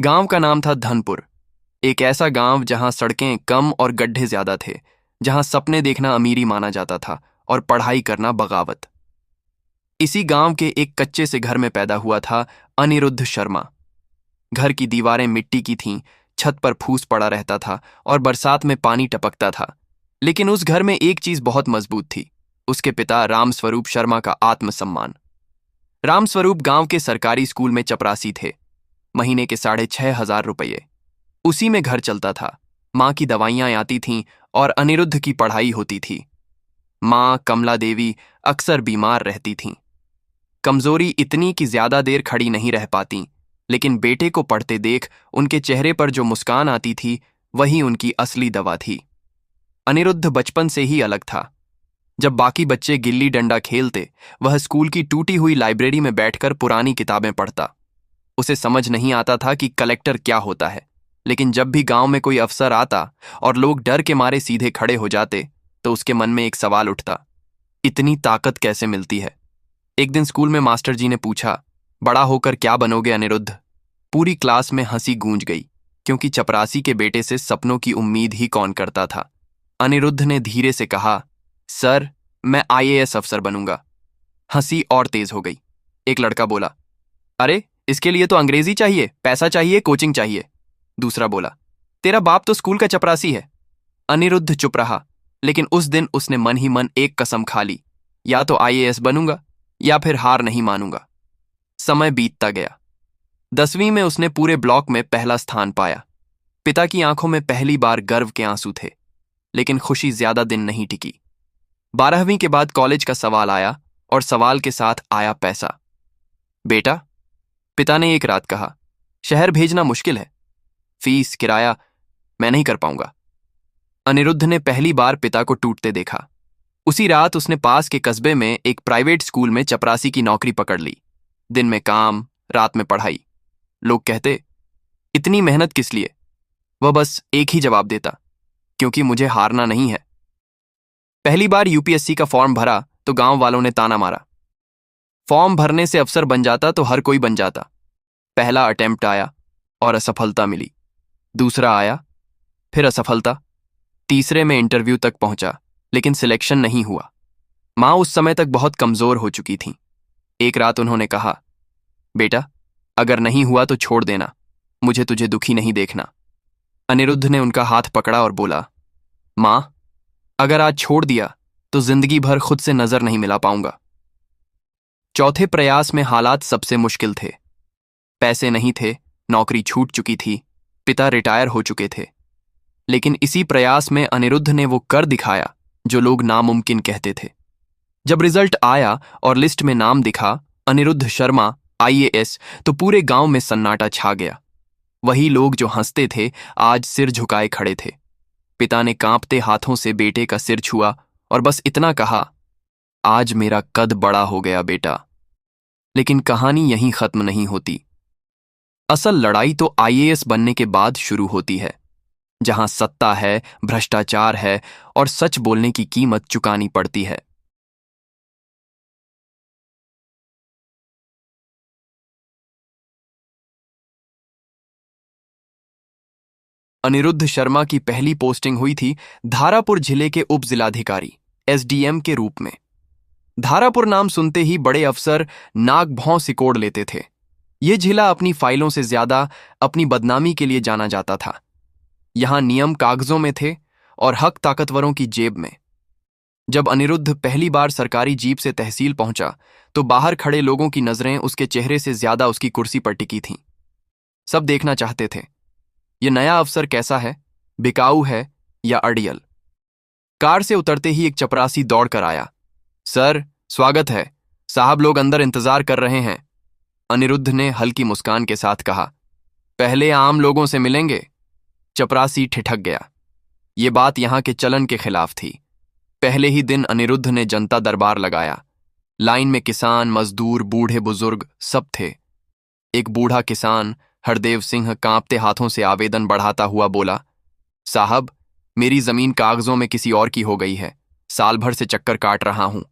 गांव का नाम था धनपुर। एक ऐसा गांव जहां सड़कें कम और गड्ढे ज्यादा थे, जहां सपने देखना अमीरी माना जाता था और पढ़ाई करना बगावत। इसी गांव के एक कच्चे से घर में पैदा हुआ था अनिरुद्ध शर्मा। घर की दीवारें मिट्टी की थीं, छत पर फूस पड़ा रहता था और बरसात में पानी टपकता था। लेकिन उस घर में एक चीज बहुत मजबूत थी, उसके पिता रामस्वरूप शर्मा का आत्मसम्मान। रामस्वरूप गांव के सरकारी स्कूल में चपरासी थे। महीने के 6,500 रुपये, उसी में घर चलता था। माँ की दवाइयां आती थीं और अनिरुद्ध की पढ़ाई होती थी। माँ कमला देवी अक्सर बीमार रहती थीं। कमजोरी इतनी कि ज्यादा देर खड़ी नहीं रह पाती, लेकिन बेटे को पढ़ते देख उनके चेहरे पर जो मुस्कान आती थी, वही उनकी असली दवा थी। अनिरुद्ध बचपन से ही अलग था। जब बाकी बच्चे गिल्ली डंडा खेलते, वह स्कूल की टूटी हुई लाइब्रेरी में बैठकर पुरानी किताबें पढ़ता। उसे समझ नहीं आता था कि कलेक्टर क्या होता है, लेकिन जब भी गांव में कोई अफसर आता और लोग डर के मारे सीधे खड़े हो जाते, तो उसके मन में एक सवाल उठता, इतनी ताकत कैसे मिलती है। एक दिन स्कूल में मास्टर जी ने पूछा, बड़ा होकर क्या बनोगे अनिरुद्ध? पूरी क्लास में हंसी गूंज गई, क्योंकि चपरासी के बेटे से सपनों की उम्मीद ही कौन करता था। अनिरुद्ध ने धीरे से कहा, सर, मैं आईएएस अफसर बनूंगा। हंसी और तेज हो गई। एक लड़का बोला, अरे इसके लिए तो अंग्रेजी चाहिए, पैसा चाहिए, कोचिंग चाहिए। दूसरा बोला, तेरा बाप तो स्कूल का चपरासी है। अनिरुद्ध चुप रहा, लेकिन उस दिन उसने मन ही मन एक कसम खा ली, या तो आईएएस बनूंगा या फिर हार नहीं मानूंगा। समय बीतता गया। 10वीं में उसने पूरे ब्लॉक में पहला स्थान पाया। पिता की आंखों में पहली बार गर्व के आंसू थे, लेकिन खुशी ज्यादा दिन नहीं टिकी। 12वीं के बाद कॉलेज का सवाल आया और सवाल के साथ आया पैसा। बेटा, पिता ने एक रात कहा, शहर भेजना मुश्किल है, फीस किराया मैं नहीं कर पाऊंगा। अनिरुद्ध ने पहली बार पिता को टूटते देखा। उसी रात उसने पास के कस्बे में एक प्राइवेट स्कूल में चपरासी की नौकरी पकड़ ली। दिन में काम, रात में पढ़ाई। लोग कहते, इतनी मेहनत किस लिए? वह बस एक ही जवाब देता, क्योंकि मुझे हारना नहीं है। पहली बार यूपीएससी का फॉर्म भरा तो गांव वालों ने ताना मारा। फॉर्म भरने से अफसर बन जाता तो हर कोई बन जाता। पहला अटेम्प्ट आया और असफलता मिली। दूसरा आया, फिर असफलता। तीसरे में इंटरव्यू तक पहुंचा, लेकिन सिलेक्शन नहीं हुआ। माँ उस समय तक बहुत कमजोर हो चुकी थीं। एक रात उन्होंने कहा, बेटा, अगर नहीं हुआ तो छोड़ देना, मुझे तुझे दुखी नहीं देखना। अनिरुद्ध ने उनका हाथ पकड़ा और बोला, माँ, अगर आज छोड़ दिया तो जिंदगी भर खुद से नजर नहीं मिला पाऊंगा। चौथे प्रयास में हालात सबसे मुश्किल थे। पैसे नहीं थे, नौकरी छूट चुकी थी, पिता रिटायर हो चुके थे। लेकिन इसी प्रयास में अनिरुद्ध ने वो कर दिखाया जो लोग नामुमकिन कहते थे। जब रिजल्ट आया और लिस्ट में नाम दिखा, अनिरुद्ध शर्मा आईएएस, तो पूरे गांव में सन्नाटा छा गया। वही लोग जो हंसते थे आज सिर झुकाए खड़े थे। पिता ने कांपते हाथों से बेटे का सिर छुआ और बस इतना कहा, आज मेरा कद बड़ा हो गया बेटा। लेकिन कहानी यहीं खत्म नहीं होती। असल लड़ाई तो आईएएस बनने के बाद शुरू होती है, जहां सत्ता है, भ्रष्टाचार है और सच बोलने की कीमत चुकानी पड़ती है। अनिरुद्ध शर्मा की पहली पोस्टिंग हुई थी धारापुर जिले के उप जिलाधिकारी एसडीएम के रूप में। धारापुर नाम सुनते ही बड़े अफसर नाक भौं सिकोड़ लेते थे। ये जिला अपनी फाइलों से ज्यादा अपनी बदनामी के लिए जाना जाता था। यहां नियम कागजों में थे और हक ताकतवरों की जेब में। जब अनिरुद्ध पहली बार सरकारी जीप से तहसील पहुंचा, तो बाहर खड़े लोगों की नजरें उसके चेहरे से ज्यादा उसकी कुर्सी पर टिकी थीं। सब देखना चाहते थे, ये नया अफसर कैसा है, बिकाऊ है या अड़ियल। कार से उतरते ही एक चपरासी दौड़कर आया, सर, स्वागत है, साहब लोग अंदर इंतजार कर रहे हैं। अनिरुद्ध ने हल्की मुस्कान के साथ कहा, पहले आम लोगों से मिलेंगे। चपरासी ठिठक गया। ये बात यहां के चलन के खिलाफ थी। पहले ही दिन अनिरुद्ध ने जनता दरबार लगाया। लाइन में किसान, मजदूर, बूढ़े बुजुर्ग सब थे। एक बूढ़ा किसान हरदेव सिंह कांपते हाथों से आवेदन बढ़ाता हुआ बोला, साहब, मेरी जमीन कागजों में किसी और की हो गई है, साल भर से चक्कर काट रहा हूं।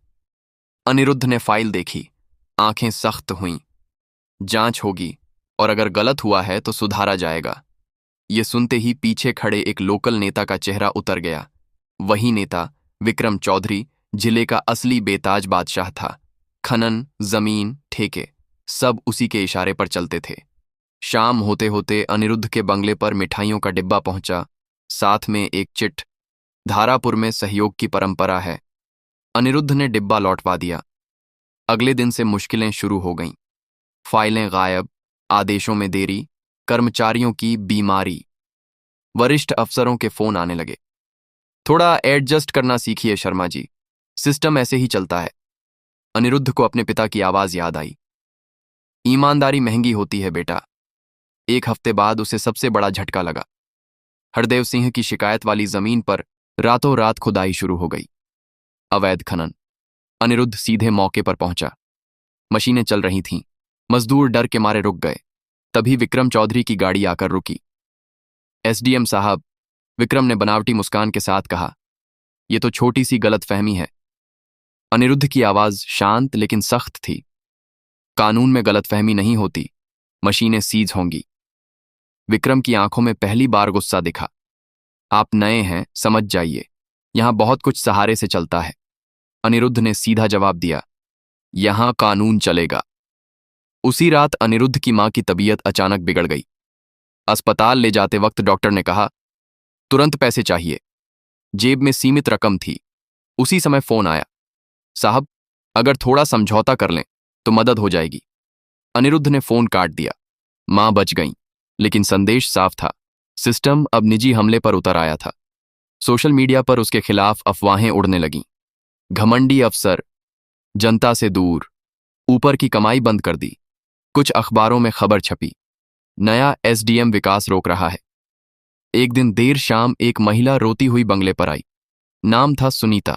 अनिरुद्ध ने फाइल देखी, आंखें सख्त हुईं। जांच होगी और अगर गलत हुआ है तो सुधारा जाएगा। ये सुनते ही पीछे खड़े एक लोकल नेता का चेहरा उतर गया। वही नेता विक्रम चौधरी, जिले का असली बेताज बादशाह था। खनन, जमीन, ठेके सब उसी के इशारे पर चलते थे। शाम होते होते अनिरुद्ध के बंगले पर मिठाइयों का डिब्बा पहुंचा, साथ में एक चिट। धारापुर में सहयोग की परंपरा है। अनिरुद्ध ने डिब्बा लौटवा दिया। अगले दिन से मुश्किलें शुरू हो गईं। फाइलें गायब, आदेशों में देरी, कर्मचारियों की बीमारी। वरिष्ठ अफसरों के फोन आने लगे। थोड़ा एडजस्ट करना सीखिए शर्मा जी, सिस्टम ऐसे ही चलता है। अनिरुद्ध को अपने पिता की आवाज याद आई। ईमानदारी महंगी होती है बेटा। एक हफ्ते बाद उसे सबसे बड़ा झटका लगा। हरदेव सिंह की शिकायत वाली जमीन पर रातों रात खुदाई शुरू हो गई। अवैध खनन। अनिरुद्ध सीधे मौके पर पहुंचा। मशीनें चल रही थीं। मजदूर डर के मारे रुक गए। तभी विक्रम चौधरी की गाड़ी आकर रुकी। एसडीएम साहब, विक्रम ने बनावटी मुस्कान के साथ कहा, यह तो छोटी सी गलतफहमी है। अनिरुद्ध की आवाज शांत लेकिन सख्त थी। कानून में गलतफहमी नहीं होती, मशीनें सीज होंगी। विक्रम की आंखों में पहली बार गुस्सा दिखा। आप नए हैं, समझ जाइए, यहां बहुत कुछ सहारे से चलता है। अनिरुद्ध ने सीधा जवाब दिया, यहां कानून चलेगा। उसी रात अनिरुद्ध की मां की तबीयत अचानक बिगड़ गई। अस्पताल ले जाते वक्त डॉक्टर ने कहा, तुरंत पैसे चाहिए। जेब में सीमित रकम थी। उसी समय फोन आया, साहब अगर थोड़ा समझौता कर लें तो मदद हो जाएगी। अनिरुद्ध ने फोन काट दिया। मां बच गईं, लेकिन संदेश साफ था, सिस्टम अब निजी हमले पर उतर आया था। सोशल मीडिया पर उसके खिलाफ अफवाहें उड़ने लगीं। घमंडी अफसर, जनता से दूर, ऊपर की कमाई बंद कर दी। कुछ अखबारों में खबर छपी, नया एसडीएम विकास रोक रहा है। एक दिन देर शाम एक महिला रोती हुई बंगले पर आई। नाम था सुनीता।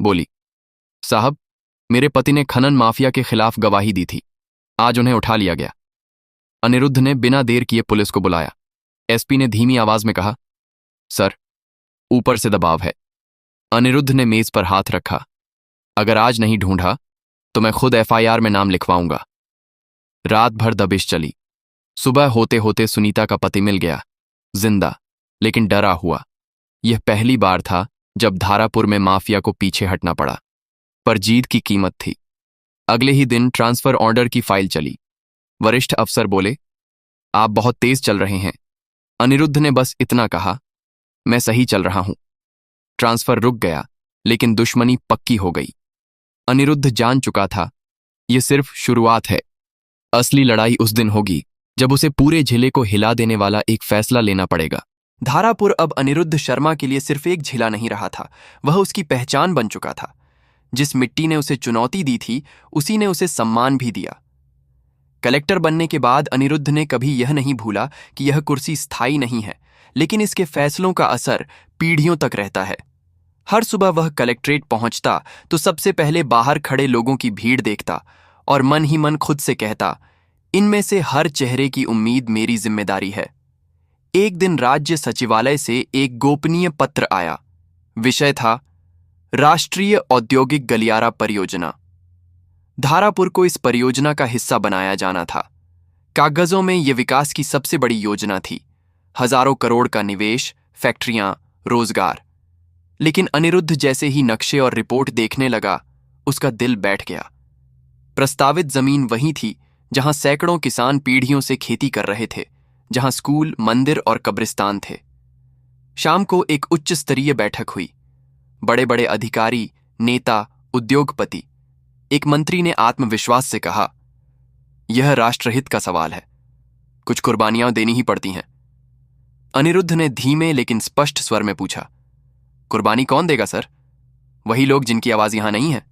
बोली, साहब मेरे पति ने खनन माफिया के खिलाफ गवाही दी थी, आज उन्हें उठा लिया गया। अनिरुद्ध ने बिना देर किए पुलिस को बुलाया। एसपी ने धीमी आवाज में कहा, सर ऊपर से दबाव है। अनिरुद्ध ने मेज पर हाथ रखा, अगर आज नहीं ढूंढा तो मैं खुद एफआईआर में नाम लिखवाऊंगा। रात भर दबिश चली। सुबह होते होते सुनीता का पति मिल गया, जिंदा लेकिन डरा हुआ। यह पहली बार था जब धारापुर में माफिया को पीछे हटना पड़ा, पर जीत की कीमत थी। अगले ही दिन ट्रांसफर ऑर्डर की फाइल चली। वरिष्ठ अफसर बोले, आप बहुत तेज चल रहे हैं। अनिरुद्ध ने बस इतना कहा, मैं सही चल रहा हूं। ट्रांसफर रुक गया, लेकिन दुश्मनी पक्की हो गई। अनिरुद्ध जान चुका था, यह सिर्फ शुरुआत है। असली लड़ाई उस दिन होगी जब उसे पूरे जिले को हिला देने वाला एक फैसला लेना पड़ेगा। धारापुर अब अनिरुद्ध शर्मा के लिए सिर्फ एक जिला नहीं रहा था, वह उसकी पहचान बन चुका था। जिस मिट्टी ने उसे चुनौती दी थी, उसी ने उसे सम्मान भी दिया। कलेक्टर बनने के बाद अनिरुद्ध ने कभी यह नहीं भूला कि यह कुर्सी स्थायी नहीं है, लेकिन इसके फैसलों का असर पीढ़ियों तक रहता है। हर सुबह वह कलेक्ट्रेट पहुंचता तो सबसे पहले बाहर खड़े लोगों की भीड़ देखता और मन ही मन खुद से कहता, इनमें से हर चेहरे की उम्मीद मेरी जिम्मेदारी है। एक दिन राज्य सचिवालय से एक गोपनीय पत्र आया। विषय था राष्ट्रीय औद्योगिक गलियारा परियोजना। धारापुर को इस परियोजना का हिस्सा बनाया जाना था। कागजों में यह विकास की सबसे बड़ी योजना थी, हजारों करोड़ का निवेश, फैक्ट्रियां, रोजगार। लेकिन अनिरुद्ध जैसे ही नक्शे और रिपोर्ट देखने लगा, उसका दिल बैठ गया। प्रस्तावित जमीन वही थी जहां सैकड़ों किसान पीढ़ियों से खेती कर रहे थे, जहां स्कूल, मंदिर और कब्रिस्तान थे। शाम को एक उच्च स्तरीय बैठक हुई। बड़े बड़े अधिकारी, नेता, उद्योगपति। एक मंत्री ने आत्मविश्वास से कहा, यह राष्ट्रहित का सवाल है, कुछ कुर्बानियां देनी ही पड़ती हैं। अनिरुद्ध ने धीमे लेकिन स्पष्ट स्वर में पूछा, कुर्बानी कौन देगा सर? वही लोग जिनकी आवाज यहां नहीं है।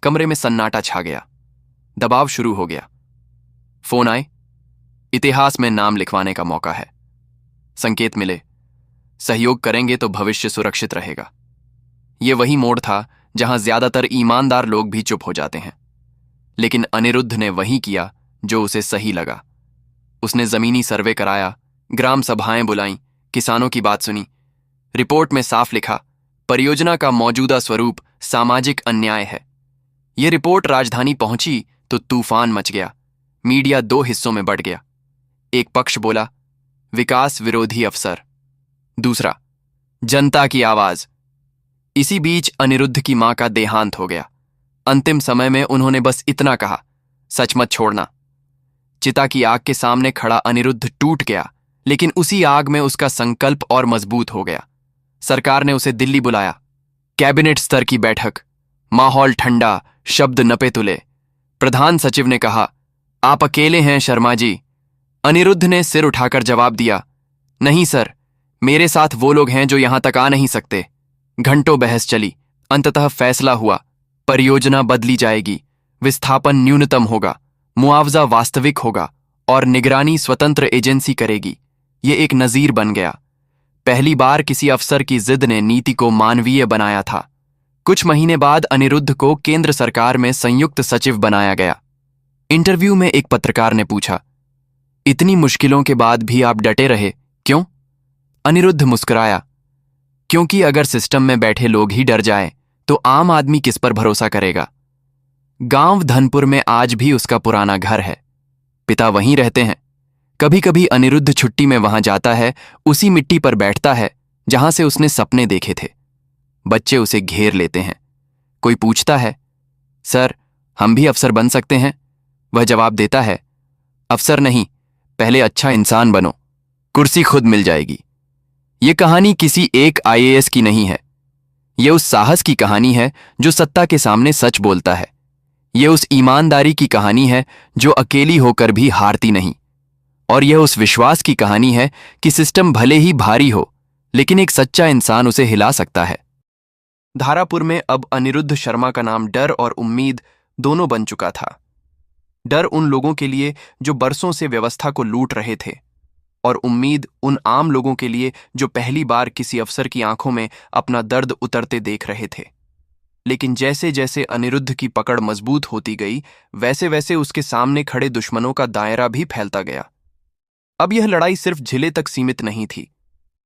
कमरे में सन्नाटा छा गया। दबाव शुरू हो गया। फोन आए, इतिहास में नाम लिखवाने का मौका है। संकेत मिले, सहयोग करेंगे तो भविष्य सुरक्षित रहेगा। यह वही मोड़ था जहां ज्यादातर ईमानदार लोग भी चुप हो जाते हैं। लेकिन अनिरुद्ध ने वही किया जो उसे सही लगा। उसने जमीनी सर्वे कराया, ग्राम सभाएं बुलाईं, किसानों की बात सुनी। रिपोर्ट में साफ लिखा, परियोजना का मौजूदा स्वरूप सामाजिक अन्याय है। यह रिपोर्ट राजधानी पहुंची तो तूफान मच गया। मीडिया दो हिस्सों में बंट गया। एक पक्ष बोला विकास विरोधी अफसर, दूसरा जनता की आवाज। इसी बीच अनिरुद्ध की मां का देहांत हो गया। अंतिम समय में उन्होंने बस इतना कहा, सच मत छोड़ना। चिता की आग के सामने खड़ा अनिरुद्ध टूट गया, लेकिन उसी आग में उसका संकल्प और मजबूत हो गया। सरकार ने उसे दिल्ली बुलाया। कैबिनेट स्तर की बैठक, माहौल ठंडा, शब्द नपे तुले। प्रधान सचिव ने कहा, आप अकेले हैं शर्मा जी। अनिरुद्ध ने सिर उठाकर जवाब दिया, नहीं सर, मेरे साथ वो लोग हैं जो यहां तक आ नहीं सकते। घंटों बहस चली। अंततः फैसला हुआ, परियोजना बदली जाएगी, विस्थापन न्यूनतम होगा, मुआवजा वास्तविक होगा और निगरानी स्वतंत्र एजेंसी करेगी। ये एक नजीर बन गया। पहली बार किसी अफसर की जिद ने नीति को मानवीय बनाया था। कुछ महीने बाद अनिरुद्ध को केंद्र सरकार में संयुक्त सचिव बनाया गया। इंटरव्यू में एक पत्रकार ने पूछा, इतनी मुश्किलों के बाद भी आप डटे रहे, क्यों? अनिरुद्ध मुस्कुराया, क्योंकि अगर सिस्टम में बैठे लोग ही डर जाएं, तो आम आदमी किस पर भरोसा करेगा? गांव धनपुर में आज भी उसका पुराना घर है। पिता वहीं रहते हैं। कभी कभी अनिरुद्ध छुट्टी में वहां जाता है, उसी मिट्टी पर बैठता है जहां से उसने सपने देखे थे। बच्चे उसे घेर लेते हैं। कोई पूछता है, सर, हम भी अफसर बन सकते हैं? वह जवाब देता है, अफसर नहीं, पहले अच्छा इंसान बनो, कुर्सी खुद मिल जाएगी। ये कहानी किसी एक आईएएस की नहीं है। ये उस साहस की कहानी है जो सत्ता के सामने सच बोलता है। ये उस ईमानदारी की कहानी है जो अकेली होकर भी हारती नहीं। और यह उस विश्वास की कहानी है कि सिस्टम भले ही भारी हो, लेकिन एक सच्चा इंसान उसे हिला सकता है। धारापुर में अब अनिरुद्ध शर्मा का नाम डर और उम्मीद दोनों बन चुका था। डर उन लोगों के लिए जो बरसों से व्यवस्था को लूट रहे थे, और उम्मीद उन आम लोगों के लिए जो पहली बार किसी अफसर की आंखों में अपना दर्द उतरते देख रहे थे। लेकिन जैसे जैसे अनिरुद्ध की पकड़ मजबूत होती गई, वैसे वैसे उसके सामने खड़े दुश्मनों का दायरा भी फैलता गया। अब यह लड़ाई सिर्फ जिले तक सीमित नहीं थी।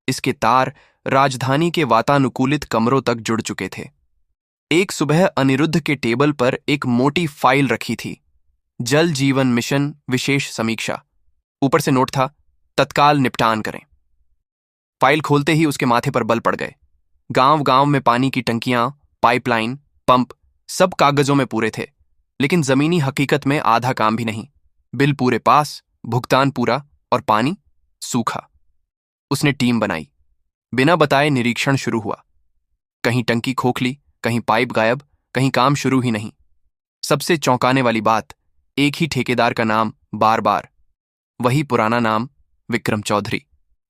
इसके तार राजधानी के वातानुकूलित कमरों तक जुड़ चुके थे। एक सुबह अनिरुद्ध के टेबल पर एक मोटी फाइल रखी थी, जल जीवन मिशन विशेष समीक्षा। ऊपर से नोट था, तत्काल निपटान करें। फाइल खोलते ही उसके माथे पर बल पड़ गए। गांव गांव में पानी की टंकियां, पाइपलाइन, पंप, सब कागजों में पूरे थे, लेकिन जमीनी हकीकत में आधा काम भी नहीं। बिल पूरे पास, भुगतान पूरा और पानी सूखा। उसने टीम बनाई। बिना बताए निरीक्षण शुरू हुआ। कहीं टंकी खोखली, कहीं पाइप गायब, कहीं काम शुरू ही नहीं। सबसे चौंकाने वाली बात, एक ही ठेकेदार का नाम बार बार, वही पुराना नाम, विक्रम चौधरी।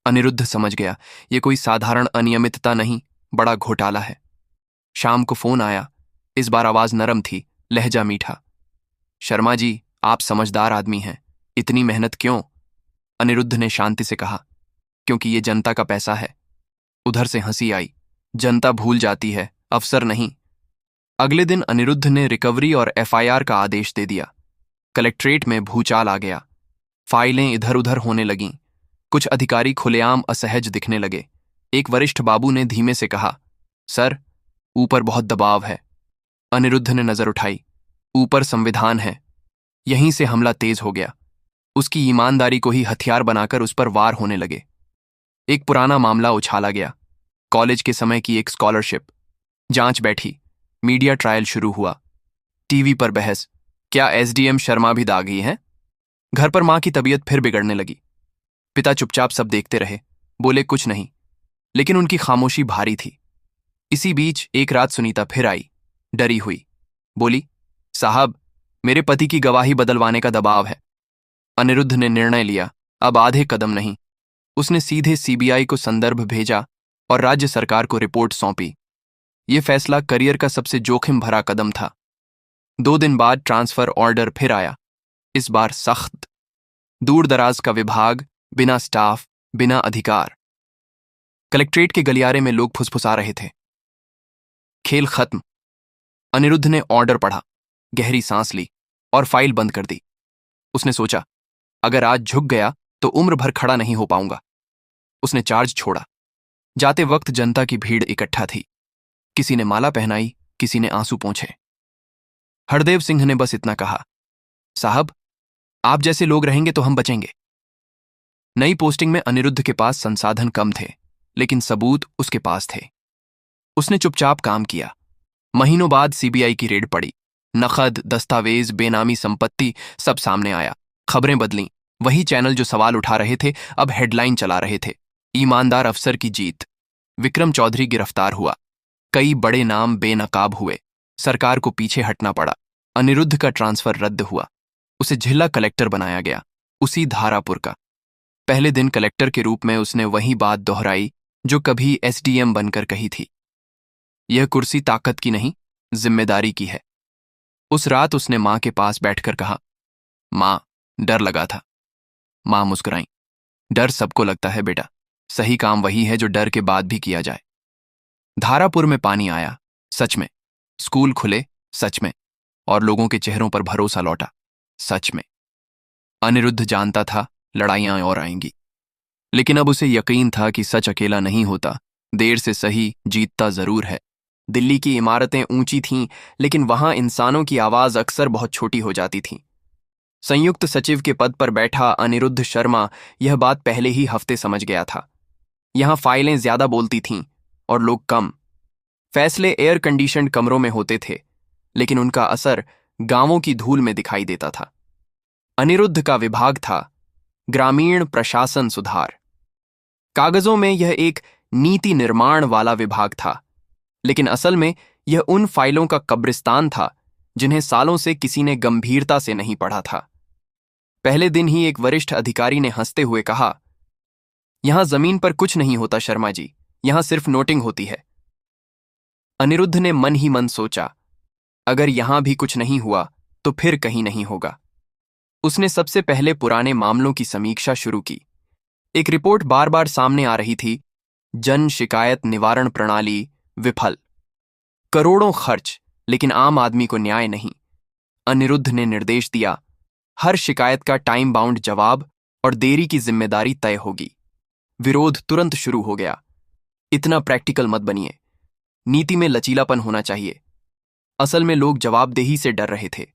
अनिरुद्ध समझ गया, ये कोई साधारण अनियमितता नहीं, बड़ा घोटाला है। शाम को फोन आया। इस बार आवाज नरम थी, लहजा मीठा। शर्मा जी, आप समझदार आदमी हैं, इतनी मेहनत क्यों? अनिरुद्ध ने शांति से कहा, क्योंकि ये जनता का पैसा है। उधर से हंसी आई। जनता भूल जाती है, अफसर नहीं। अगले दिन अनिरुद्ध ने रिकवरी और एफआईआर का आदेश दे दिया। कलेक्ट्रेट में भूचाल आ गया। फाइलें इधर उधर होने लगीं। कुछ अधिकारी खुलेआम असहज दिखने लगे। एक वरिष्ठ बाबू ने धीमे से कहा, सर, ऊपर बहुत दबाव है। अनिरुद्ध ने नजर उठाई। ऊपर संविधान है। यहीं से हमला तेज हो गया। उसकी ईमानदारी को ही हथियार बनाकर उस पर वार होने लगे। एक पुराना मामला उछाला गया, कॉलेज के समय की एक स्कॉलरशिप। जांच बैठी, मीडिया ट्रायल शुरू हुआ। टीवी पर बहस, क्या एसडीएम शर्मा भी दागी हैं? घर पर मां की तबीयत फिर बिगड़ने लगी। पिता चुपचाप सब देखते रहे, बोले कुछ नहीं, लेकिन उनकी खामोशी भारी थी। इसी बीच एक रात सुनीता फिर आई, डरी हुई। बोली, साहब, मेरे पति की गवाही बदलवाने का दबाव है। अनिरुद्ध ने निर्णय लिया, अब आधे कदम नहीं। उसने सीधे सीबीआई को संदर्भ भेजा और राज्य सरकार को रिपोर्ट सौंपी। यह फैसला करियर का सबसे जोखिम भरा कदम था। 2 दिन बाद ट्रांसफर ऑर्डर फिर आया, इस बार सख्त। दूर दराज का विभाग, बिना स्टाफ, बिना अधिकार। कलेक्ट्रेट के गलियारे में लोग फुसफुसा रहे थे। खेल खत्म। अनिरुद्ध ने ऑर्डर पढ़ा, गहरी सांस ली और फाइल बंद कर दी। उसने सोचा, अगर आज झुक गया तो उम्र भर खड़ा नहीं हो पाऊंगा। उसने चार्ज छोड़ा। जाते वक्त जनता की भीड़ इकट्ठा थी। किसी ने माला पहनाई, किसी ने आंसू पोंछे। हरदेव सिंह ने बस इतना कहा, साहब, आप जैसे लोग रहेंगे तो हम बचेंगे। नई पोस्टिंग में अनिरुद्ध के पास संसाधन कम थे, लेकिन सबूत उसके पास थे। उसने चुपचाप काम किया। महीनों बाद सीबीआई की रेड पड़ी। नकद, दस्तावेज, बेनामी संपत्ति सब सामने आया। खबरें बदलीं। वही चैनल जो सवाल उठा रहे थे अब हेडलाइन चला रहे थे, ईमानदार अफसर की जीत। विक्रम चौधरी गिरफ्तार हुआ। कई बड़े नाम बेनकाब हुए। सरकार को पीछे हटना पड़ा। अनिरुद्ध का ट्रांसफर रद्द हुआ। उसे जिला कलेक्टर बनाया गया, उसी धारापुर का। पहले दिन कलेक्टर के रूप में उसने वही बात दोहराई जो कभी एसडीएम बनकर कही थी। यह कुर्सी ताकत की नहीं, जिम्मेदारी की है। उस रात उसने मां के पास बैठकर कहा, मां, डर लगा था। मां मुस्कुराई। डर सबको लगता है बेटा, सही काम वही है जो डर के बाद भी किया जाए। धारापुर में पानी आया, सच में। स्कूल खुले, सच में। और लोगों के चेहरों पर भरोसा लौटा, सच में। अनिरुद्ध जानता था लड़ाइयां और आएंगी, लेकिन अब उसे यकीन था कि सच अकेला नहीं होता, देर से सही जीतता जरूर है। दिल्ली की इमारतें ऊंची थीं, लेकिन वहां इंसानों की आवाज अक्सर बहुत छोटी हो जाती थी। संयुक्त सचिव के पद पर बैठा अनिरुद्ध शर्मा यह बात पहले ही हफ्ते समझ गया था। यहां फाइलें ज्यादा बोलती थीं और लोग कम। फैसले एयर कंडीशन्ड कमरों में होते थे, लेकिन उनका असर गांवों की धूल में दिखाई देता था। अनिरुद्ध का विभाग था ग्रामीण प्रशासन सुधार। कागजों में यह एक नीति निर्माण वाला विभाग था, लेकिन असल में यह उन फाइलों का कब्रिस्तान था जिन्हें सालों से किसी ने गंभीरता से नहीं पढ़ा था। पहले दिन ही एक वरिष्ठ अधिकारी ने हंसते हुए कहा, यहां जमीन पर कुछ नहीं होता शर्मा जी, यहां सिर्फ नोटिंग होती है। अनिरुद्ध ने मन ही मन सोचा, अगर यहां भी कुछ नहीं हुआ तो फिर कहीं नहीं होगा। उसने सबसे पहले पुराने मामलों की समीक्षा शुरू की। एक रिपोर्ट बार बार सामने आ रही थी, जन शिकायत निवारण प्रणाली विफल, करोड़ों खर्च, लेकिन आम आदमी को न्याय नहीं। अनिरुद्ध ने निर्देश दिया, हर शिकायत का टाइम बाउंड जवाब और देरी की जिम्मेदारी तय होगी। विरोध तुरंत शुरू हो गया। इतना प्रैक्टिकल मत बनिए, नीति में लचीलापन होना चाहिए। असल में लोग जवाबदेही से डर रहे थे।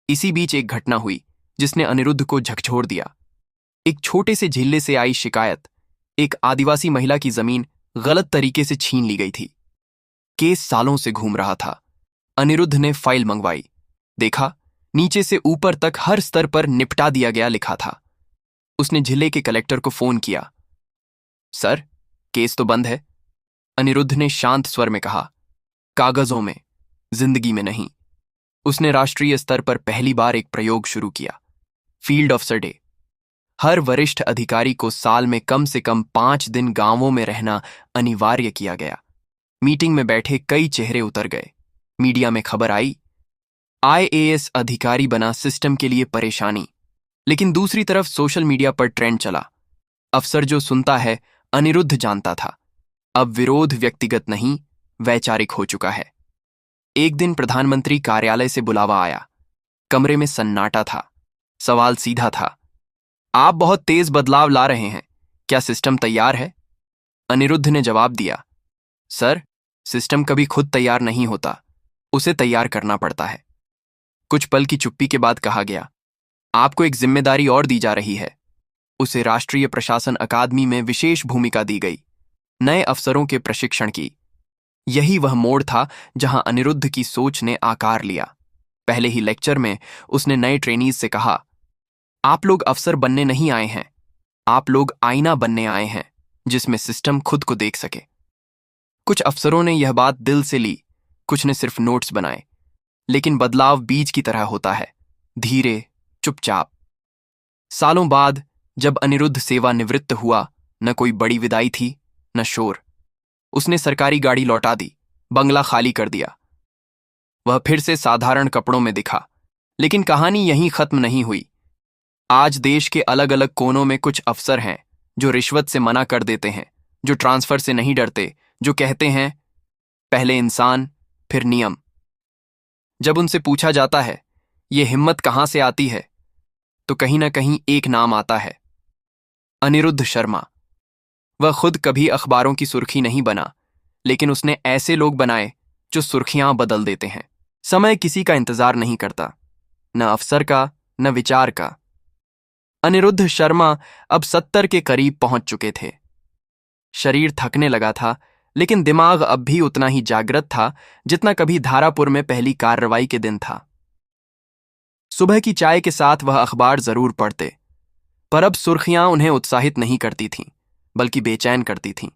इसी बीच एक घटना हुई जिसने अनिरुद्ध को झकझोर दिया। एक छोटे से जिले से आई शिकायत, एक आदिवासी महिला की जमीन गलत तरीके से छीन ली गई थी। केस सालों से घूम रहा था। अनिरुद्ध ने फाइल मंगवाई। देखा, नीचे से ऊपर तक हर स्तर पर निपटा दिया गया लिखा था। उसने जिले के कलेक्टर को फोन किया। सर, केस तो बंद है। अनिरुद्ध ने शांत स्वर में कहा, कागजों में, जिंदगी में नहीं। उसने राष्ट्रीय स्तर पर पहली बार एक प्रयोग शुरू किया, फील्ड ऑफिसर डे। हर वरिष्ठ अधिकारी को साल में कम से कम 5 दिन गांवों में रहना अनिवार्य किया गया। मीटिंग में बैठे कई चेहरे उतर गए। मीडिया में खबर आई, आईएएस अधिकारी बना सिस्टम के लिए परेशानी। लेकिन दूसरी तरफ सोशल मीडिया पर ट्रेंड चला, अफसर जो सुनता है अनिरुद्ध जानता था। अब विरोध व्यक्तिगत नहीं, वैचारिक हो चुका है। एक दिन प्रधानमंत्री कार्यालय से बुलावा आया। कमरे में सन्नाटा था। सवाल सीधा था, आप बहुत तेज बदलाव ला रहे हैं, क्या सिस्टम तैयार है? अनिरुद्ध ने जवाब दिया, सर, सिस्टम कभी खुद तैयार नहीं होता, उसे तैयार करना पड़ता है। कुछ पल की चुप्पी के बाद कहा गया, आपको एक जिम्मेदारी और दी जा रही है। उसे राष्ट्रीय प्रशासन अकादमी में विशेष भूमिका दी गई, नए अफसरों के प्रशिक्षण की। यही वह मोड़ था जहां अनिरुद्ध की सोच ने आकार लिया। पहले ही लेक्चर में उसने नए ट्रेनीज से कहा, आप लोग अफसर बनने नहीं आए हैं, आप लोग आईना बनने आए हैं जिसमें सिस्टम खुद को देख सके। कुछ अफसरों ने यह बात दिल से ली, कुछ ने सिर्फ नोट्स बनाए। लेकिन बदलाव बीज की तरह होता है, धीरे, चुपचाप। सालों बाद जब अनिरुद्ध सेवानिवृत्त हुआ, न कोई बड़ी विदाई थी, न शोर। उसने सरकारी गाड़ी लौटा दी, बंगला खाली कर दिया। वह फिर से साधारण कपड़ों में दिखा। लेकिन कहानी यहीं खत्म नहीं हुई। आज देश के अलग अलग कोनों में कुछ अफसर हैं जो रिश्वत से मना कर देते हैं, जो ट्रांसफर से नहीं डरते, जो कहते हैं पहले इंसान फिर नियम। जब उनसे पूछा जाता है ये हिम्मत कहां से आती है, तो कहीं ना कहीं एक नाम आता है, अनिरुद्ध शर्मा। वह खुद कभी अखबारों की सुर्खी नहीं बना, लेकिन उसने ऐसे लोग बनाए जो सुर्खियां बदल देते हैं। समय किसी का इंतजार नहीं करता, न अफसर का, न विचार का, अनिरुद्ध शर्मा अब 70 के करीब पहुंच चुके थे। शरीर थकने लगा था, लेकिन दिमाग अब भी उतना ही जागृत था जितना कभी धारापुर में पहली कार्रवाई के दिन था। सुबह की चाय के साथ वह अखबार जरूर पढ़ते, पर अब सुर्खियां उन्हें उत्साहित नहीं करती थीं, बल्कि बेचैन करती थीं।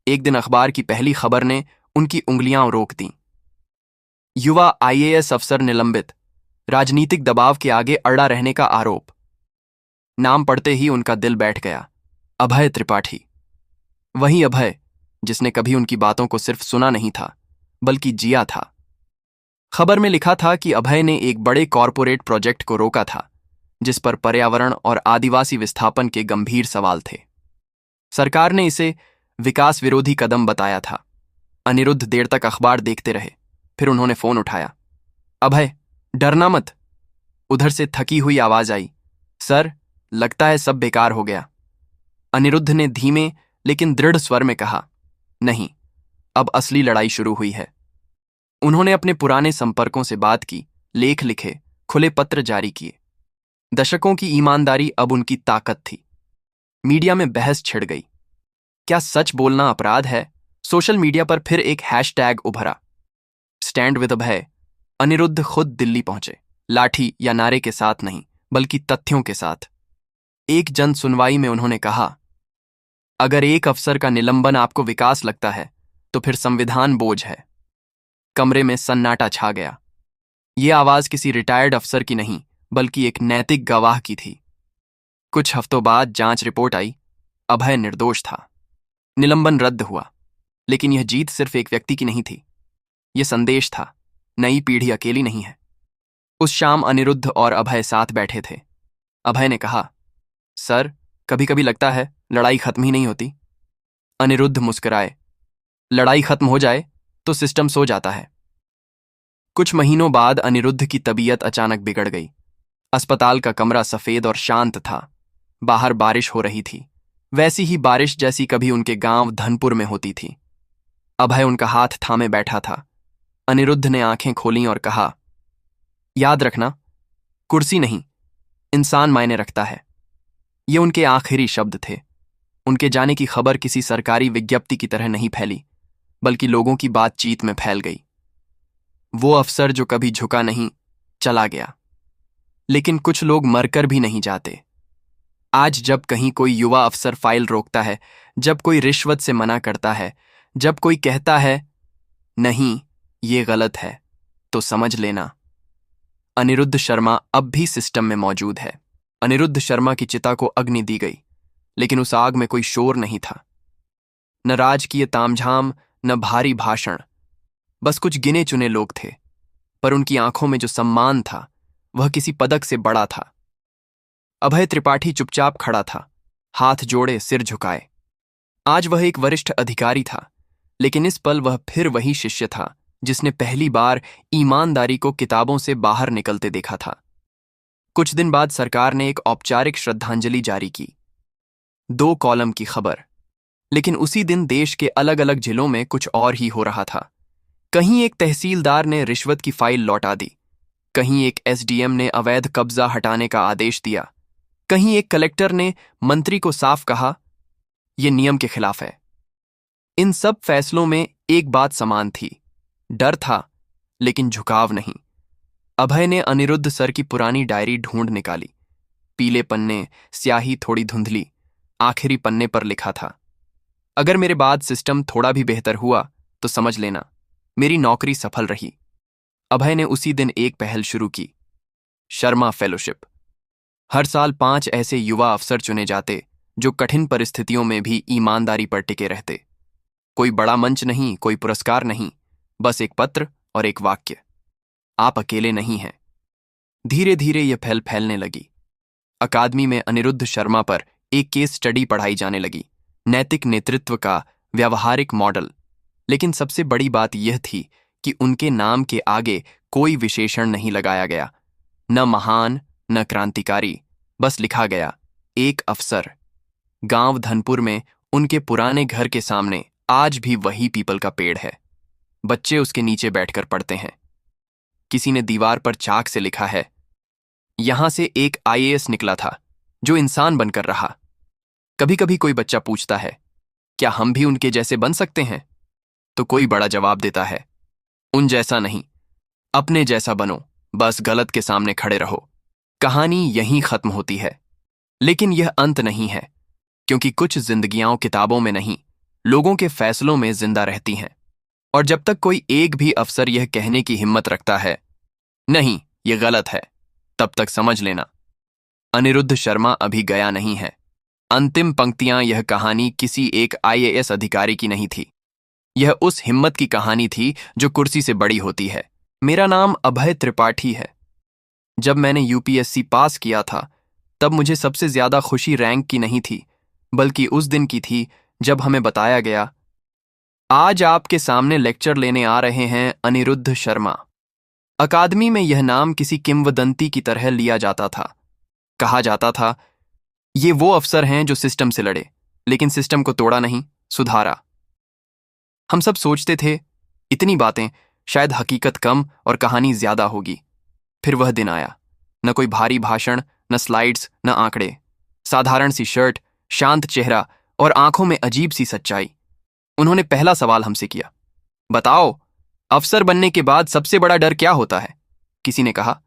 एक दिन अखबार की पहली खबर ने उनकी उंगलियां रोक दीं। युवा आईएएस अफसर निलंबित, राजनीतिक दबाव के आगे अड़ा रहने का आरोप। नाम पढ़ते ही उनका दिल बैठ गया। अभय त्रिपाठी। वही अभय जिसने कभी उनकी बातों को सिर्फ सुना नहीं था, बल्कि जिया था। खबर में लिखा था कि अभय ने एक बड़े कॉरपोरेट प्रोजेक्ट को रोका था, जिस पर पर्यावरण और आदिवासी विस्थापन के गंभीर सवाल थे। सरकार ने इसे विकास विरोधी कदम बताया था। अनिरुद्ध देर तक अखबार देखते रहे, फिर उन्होंने फोन उठाया। अभय, डरना मत। उधर से थकी हुई आवाज आई। सर, लगता है सब बेकार हो गया। अनिरुद्ध ने धीमे लेकिन दृढ़ स्वर में कहा, नहीं, अब असली लड़ाई शुरू हुई है। उन्होंने अपने पुराने संपर्कों से बात की, लेख लिखे, खुले पत्र जारी किए। दशकों की ईमानदारी अब उनकी ताकत थी। मीडिया में बहस छिड़ गई। क्या सच बोलना अपराध है? सोशल मीडिया पर फिर एक हैशटैग उभरा, स्टैंड विद अभय। अनिरुद्ध खुद दिल्ली पहुंचे, लाठी या नारे के साथ नहीं, बल्कि तथ्यों के साथ। एक जन सुनवाई में उन्होंने कहा, अगर एक अफसर का निलंबन आपको विकास लगता है, तो फिर संविधान बोझ है। कमरे में सन्नाटा छा गया। ये आवाज किसी रिटायर्ड अफसर की नहीं, बल्कि एक नैतिक गवाह की थी। कुछ हफ्तों बाद जांच रिपोर्ट आई। अभय निर्दोष था। निलंबन रद्द हुआ। लेकिन यह जीत सिर्फ एक व्यक्ति की नहीं थी। यह संदेश था, नई पीढ़ी अकेली नहीं है। उस शाम अनिरुद्ध और अभय साथ बैठे थे। अभय ने कहा, सर, कभी कभी लगता है लड़ाई खत्म ही नहीं होती। अनिरुद्ध मुस्कुराए। लड़ाई खत्म हो जाए तो सिस्टम सो जाता है। कुछ महीनों बाद अनिरुद्ध की तबीयत अचानक बिगड़ गई। अस्पताल का कमरा सफेद और शांत था। बाहर बारिश हो रही थी, वैसी ही बारिश जैसी कभी उनके गांव धनपुर में होती थी। अभय उनका हाथ थामे बैठा था। अनिरुद्ध ने आंखें खोलीं और कहा, याद रखना, कुर्सी नहीं, इंसान मायने रखता है। ये उनके आखिरी शब्द थे। उनके जाने की खबर किसी सरकारी विज्ञप्ति की तरह नहीं फैली, बल्कि लोगों की बातचीत में फैल गई। वो अफसर जो कभी झुका नहीं, चला गया। लेकिन कुछ लोग मरकर भी नहीं जाते। आज जब कहीं कोई युवा अफसर फाइल रोकता है, जब कोई रिश्वत से मना करता है, जब कोई कहता है नहीं, ये गलत है, तो समझ लेना, अनिरुद्ध शर्मा अब भी सिस्टम में मौजूद है। अनिरुद्ध शर्मा की चिता को अग्नि दी गई, लेकिन उस आग में कोई शोर नहीं था। न राजकीय तामझाम, न भारी भाषण, बस कुछ गिने चुने लोग थे। पर उनकी आंखों में जो सम्मान था, वह किसी पदक से बड़ा था। अभय त्रिपाठी चुपचाप खड़ा था, हाथ जोड़े, सिर झुकाए। आज वह एक वरिष्ठ अधिकारी था, लेकिन इस पल वह फिर वही शिष्य था जिसने पहली बार ईमानदारी को किताबों से बाहर निकलते देखा था। कुछ दिन बाद सरकार ने एक औपचारिक श्रद्धांजलि जारी की। 2 कॉलम की खबर। लेकिन उसी दिन देश के अलग अलग जिलों में कुछ और ही हो रहा था। कहीं एक तहसीलदार ने रिश्वत की फाइल लौटा दी, कहीं एक एसडीएम ने अवैध कब्जा हटाने का आदेश दिया, कहीं एक कलेक्टर ने मंत्री को साफ कहा, यह नियम के खिलाफ है। इन सब फैसलों में एक बात समान थी, डर था, लेकिन झुकाव नहीं। अभय ने अनिरुद्ध सर की पुरानी डायरी ढूंढ निकाली। पीले पन्ने, स्याही थोड़ी धुंधली। आखिरी पन्ने पर लिखा था, अगर मेरे बाद सिस्टम थोड़ा भी बेहतर हुआ तो समझ लेना, मेरी नौकरी सफल रही। अभय ने उसी दिन एक पहल शुरू की, शर्मा फेलोशिप। हर साल 5 ऐसे युवा अफसर चुने जाते जो कठिन परिस्थितियों में भी ईमानदारी पर टिके रहते। कोई बड़ा मंच नहीं, कोई पुरस्कार नहीं, बस एक पत्र और एक वाक्य, आप अकेले नहीं हैं। धीरे धीरे यह फैलने लगी। अकादमी में अनिरुद्ध शर्मा पर एक केस स्टडी पढ़ाई जाने लगी, नैतिक नेतृत्व का व्यावहारिक मॉडल। लेकिन सबसे बड़ी बात यह थी कि उनके नाम के आगे कोई विशेषण नहीं लगाया गया, न महान, न क्रांतिकारी, बस लिखा गया, एक अफसर। गांव धनपुर में उनके पुराने घर के सामने आज भी वही पीपल का पेड़ है। बच्चे उसके नीचे बैठकर पढ़ते हैं। किसी ने दीवार पर चाक से लिखा है, यहां से एक आईएएस निकला था, जो इंसान बनकर रहा। कभी कभी कोई बच्चा पूछता है, क्या हम भी उनके जैसे बन सकते हैं? तो कोई बड़ा जवाब देता है, उन जैसा नहीं, अपने जैसा बनो, बस गलत के सामने खड़े रहो। कहानी यहीं खत्म होती है, लेकिन यह अंत नहीं है, क्योंकि कुछ जिंदगियां किताबों में नहीं, लोगों के फैसलों में जिंदा रहती हैं। और जब तक कोई एक भी अफसर यह कहने की हिम्मत रखता है, नहीं, यह गलत है, तब तक समझ लेना, अनिरुद्ध शर्मा अभी गया नहीं है। अंतिम पंक्तियां यह कहानी किसी एक आईएएस अधिकारी की नहीं थी। यह उस हिम्मत की कहानी थी जो कुर्सी से बड़ी होती है। मेरा नाम अभय त्रिपाठी है। जब मैंने यूपीएससी पास किया था, तब मुझे सबसे ज्यादा खुशी रैंक की नहीं थी, बल्कि उस दिन की थी जब हमें बताया गया, आज आपके सामने लेक्चर लेने आ रहे हैं अनिरुद्ध शर्मा। अकादमी में यह नाम किसी किंवदंती की तरह लिया जाता था। कहा जाता था, ये वो अफसर हैं जो सिस्टम से लड़े, लेकिन सिस्टम को तोड़ा नहीं, सुधारा। हम सब सोचते थे, इतनी बातें, शायद हकीकत कम और कहानी ज्यादा होगी। फिर वह दिन आया, न कोई भारी भाषण, न स्लाइड्स, न आंकड़े, साधारण सी शर्ट, शांत चेहरा और आंखों में अजीब सी सच्चाई। उन्होंने पहला सवाल हमसे किया, बताओ, अफसर बनने के बाद सबसे बड़ा डर क्या होता है? किसी ने कहा,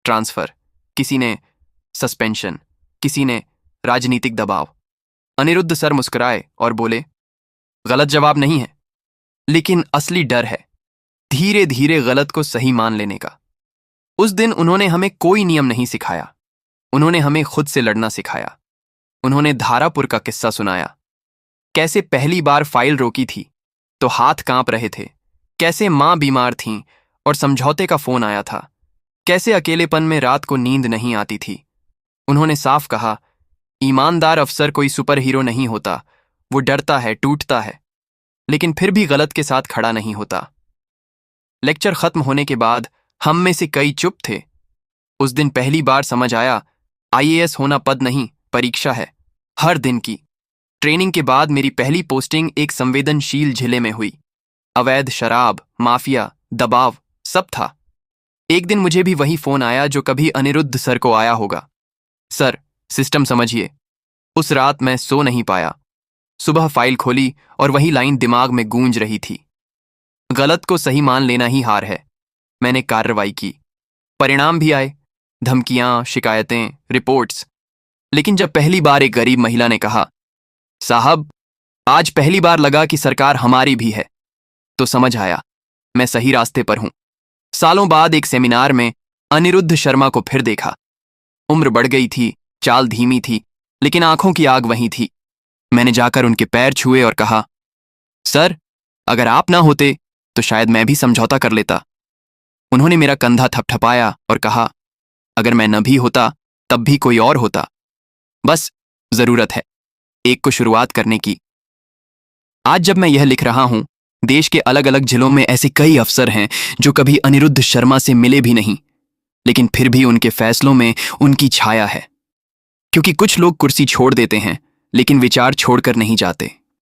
ट्रांसफर, किसी ने सस्पेंशन, किसी ने राजनीतिक दबाव। अनिरुद्ध सर मुस्कुराए और बोले, गलत जवाब नहीं है, लेकिन असली डर है धीरे धीरे गलत को सही मान लेने का। उस दिन उन्होंने हमें कोई नियम नहीं सिखाया, उन्होंने हमें खुद से लड़ना सिखाया। उन्होंने धारापुर का किस्सा सुनाया, कैसे पहली बार फाइल रोकी थी तो हाथ कांप रहे थे, कैसे मां बीमार थीं और समझौते का फोन आया था, कैसे अकेलेपन में रात को नींद नहीं आती थी। उन्होंने साफ कहा, ईमानदार अफसर कोई सुपर हीरो नहीं होता, वो डरता है, टूटता है, लेकिन फिर भी गलत के साथ खड़ा नहीं होता। लेक्चर खत्म होने के बाद हम में से कई चुप थे। उस दिन पहली बार समझ आया, आईएएस होना पद नहीं, परीक्षा है, हर दिन की। ट्रेनिंग के बाद मेरी पहली पोस्टिंग एक संवेदनशील जिले में हुई। अवैध शराब, माफिया, दबाव, सब था। एक दिन मुझे भी वही फोन आया जो कभी अनिरुद्ध सर को आया होगा, सर, सिस्टम समझिए। उस रात मैं सो नहीं पाया। सुबह फाइल खोली और वही लाइन दिमाग में गूंज रही थी, गलत को सही मान लेना ही हार है। मैंने कार्रवाई की, परिणाम भी आए, धमकियां, शिकायतें, रिपोर्ट्स। लेकिन जब पहली बार एक गरीब महिला ने कहा, साहब, आज पहली बार लगा कि सरकार हमारी भी है, तो समझ आया मैं सही रास्ते पर हूं। सालों बाद एक सेमिनार में अनिरुद्ध शर्मा को फिर देखा। उम्र बढ़ गई थी, चाल धीमी थी, लेकिन आंखों की आग वहीं थी। मैंने जाकर उनके पैर छुए और कहा, सर, अगर आप ना होते तो शायद मैं भी समझौता कर लेता। उन्होंने मेरा कंधा थपथपाया और कहा, अगर मैं न भी होता तब भी कोई और होता, बस जरूरत है एक को शुरुआत करने की। आज जब मैं यह लिख रहा हूं, देश के अलग अलग जिलों में ऐसे कई अफसर हैं जो कभी अनिरुद्ध शर्मा से मिले भी नहीं, लेकिन फिर भी उनके फैसलों में उनकी छाया है। क्योंकि कुछ लोग कुर्सी छोड़ देते हैं, लेकिन विचार छोड़कर नहीं जाते।